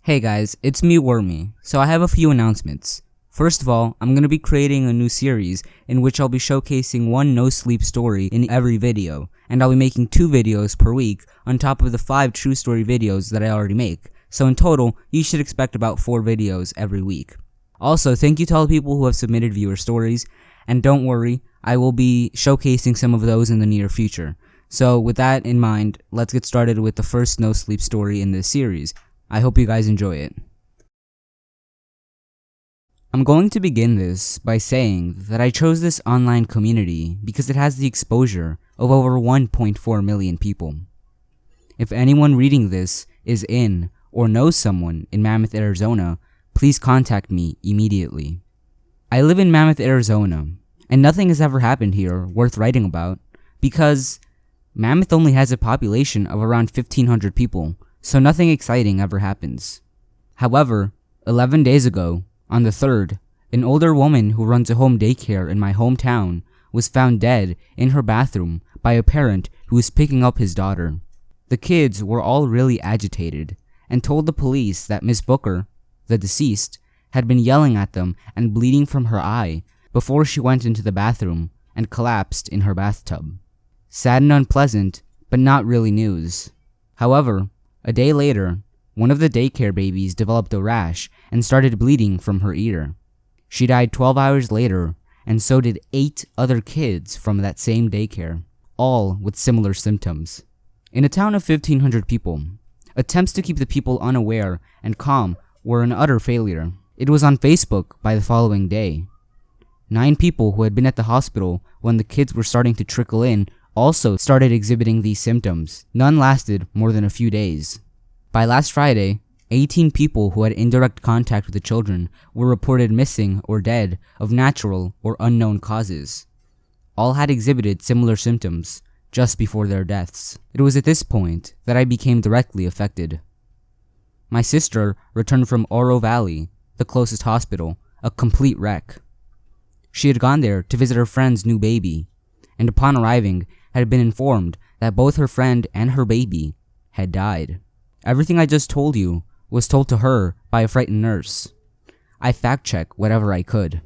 Hey guys, it's me Wormy. So I have a few announcements. First of all, I'm going to be creating a new series in which I'll be showcasing one NoSleep story in every video, and I'll be making 2 videos per week on top of the 5 true story videos that I already make. So in total, you should expect about 4 videos every week. Also, thank you to all the people who have submitted viewer stories, and don't worry, I will be showcasing some of those in the near future. So with that in mind, let's get started with the first NoSleep story in this series. I hope you guys enjoy it. I'm going to begin this by saying that I chose this online community because it has the exposure of over 1.4 million people. If anyone reading this is in or knows someone in Mammoth, Arizona, please contact me immediately. I live in Mammoth, Arizona, and nothing has ever happened here worth writing about because Mammoth only has a population of around 1,500 people. So nothing exciting ever happens. However, 11 days ago, on the 3rd, an older woman who runs a home daycare in my hometown was found dead in her bathroom by a parent who was picking up his daughter. The kids were all really agitated and told the police that Miss Booker, the deceased, had been yelling at them and bleeding from her eye before she went into the bathroom and collapsed in her bathtub. Sad and unpleasant, but not really news. However, a day later, one of the daycare babies developed a rash and started bleeding from her ear. She died 12 hours later, and so did 8 other kids from that same daycare, all with similar symptoms. In a town of 1,500 people, attempts to keep the people unaware and calm were an utter failure. It was on Facebook by the following day. 9 people who had been at the hospital when the kids were starting to trickle in also started exhibiting these symptoms. None lasted more than a few days. By last Friday, 18 people who had indirect contact with the children were reported missing or dead of natural or unknown causes. All had exhibited similar symptoms just before their deaths. It was at this point that I became directly affected. My sister returned from Oro Valley, the closest hospital, a complete wreck. She had gone there to visit her friend's new baby, and upon arriving, had been informed that both her friend and her baby had died. Everything I just told you was told to her by a frightened nurse. I fact-checked whatever I could.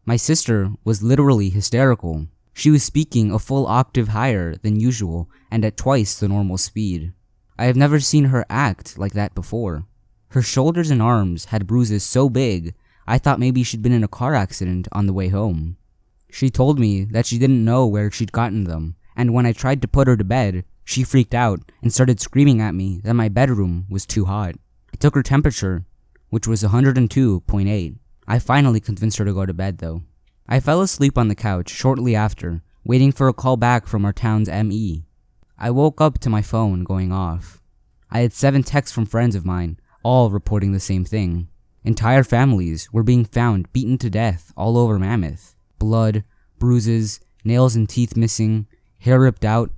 My sister was literally hysterical. She was speaking a full octave higher than usual and at twice the normal speed. I have never seen her act like that before. Her shoulders and arms had bruises so big, I thought maybe she'd been in a car accident on the way home. She told me that she didn't know where she'd gotten them, and when I tried to put her to bed, she freaked out and started screaming at me that my bedroom was too hot. I took her temperature, which was 102.8. I finally convinced her to go to bed though. I fell asleep on the couch shortly after, waiting for a call back from our town's ME. I woke up to my phone going off. I had 7 texts from friends of mine, all reporting the same thing. Entire families were being found beaten to death all over Mammoth. Blood, bruises, nails and teeth missing, hair ripped out,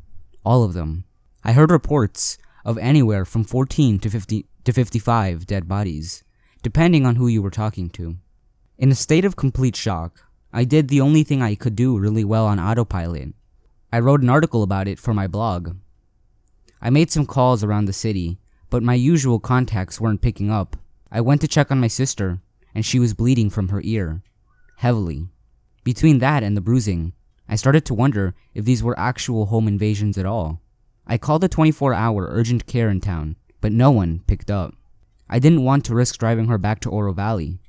all of them. I heard reports of anywhere from 14 to 55 dead bodies, depending on who you were talking to. In a state of complete shock, I did the only thing I could do really well on autopilot. I wrote an article about it for my blog. I made some calls around the city, but my usual contacts weren't picking up. I went to check on my sister, and she was bleeding from her ear, heavily. Between that and the bruising, I started to wonder if these were actual home invasions at all. I called the 24-hour urgent care in town, but no one picked up. I didn't want to risk driving her back to Oro Valley,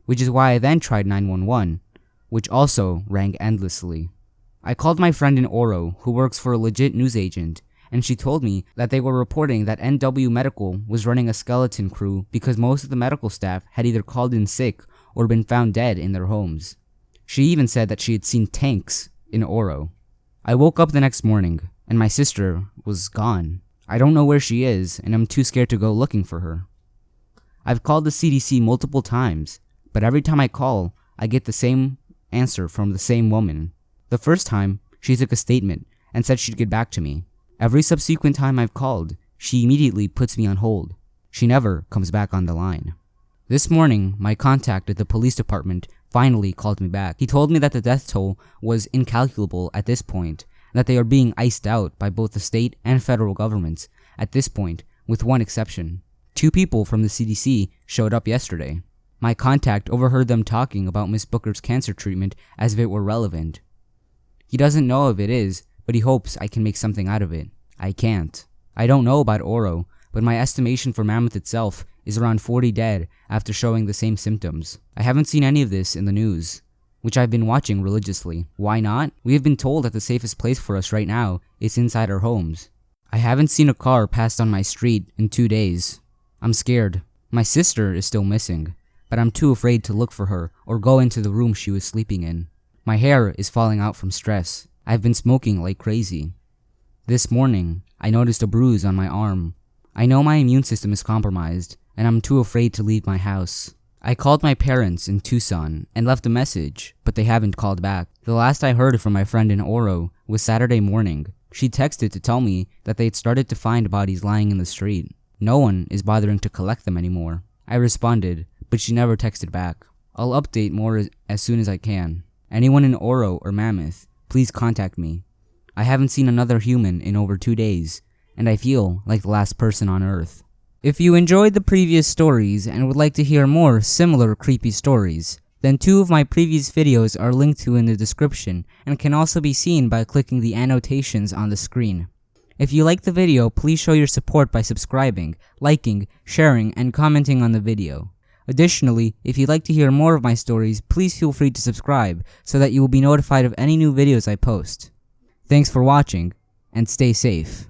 which is why I then tried 911, which also rang endlessly. I called my friend in Oro, who works for a legit news agent, and she told me that they were reporting that NW Medical was running a skeleton crew because most of the medical staff had either called in sick or been found dead in their homes. She even said that she had seen tanks in Oro. I woke up the next morning, and my sister was gone. I don't know where she is, and I'm too scared to go looking for her. I've called the CDC multiple times, but every time I call, I get the same answer from the same woman. The first time, she took a statement and said she'd get back to me. Every subsequent time I've called, she immediately puts me on hold. She never comes back on the line. This morning, my contact at the police department finally called me back. He told me that the death toll was incalculable at this point, and that they are being iced out by both the state and federal governments at this point, with one exception. 2 people from the CDC showed up yesterday. My contact overheard them talking about Miss Booker's cancer treatment as if it were relevant. He doesn't know if it is, but he hopes I can make something out of it. I can't. I don't know about Oro, but my estimation for Mammoth itself is around 40 dead after showing the same symptoms. I haven't seen any of this in the news, which I've been watching religiously. Why not? We have been told that the safest place for us right now is inside our homes. I haven't seen a car passed on my street in 2 days. I'm scared. My sister is still missing, but I'm too afraid to look for her or go into the room she was sleeping in. My hair is falling out from stress. I've been smoking like crazy. This morning, I noticed a bruise on my arm. I know my immune system is compromised, and I'm too afraid to leave my house. I called my parents in Tucson and left a message, but they haven't called back. The last I heard from my friend in Oro was Saturday morning. She texted to tell me that they had started to find bodies lying in the street. No one is bothering to collect them anymore. I responded, but she never texted back. I'll update more as soon as I can. Anyone in Oro or Mammoth, please contact me. I haven't seen another human in over 2 days, and I feel like the last person on Earth. If you enjoyed the previous stories and would like to hear more similar creepy stories, then 2 of my previous videos are linked to in the description and can also be seen by clicking the annotations on the screen. If you like the video, please show your support by subscribing, liking, sharing, and commenting on the video. Additionally, if you'd like to hear more of my stories, please feel free to subscribe so that you will be notified of any new videos I post. Thanks for watching, and stay safe.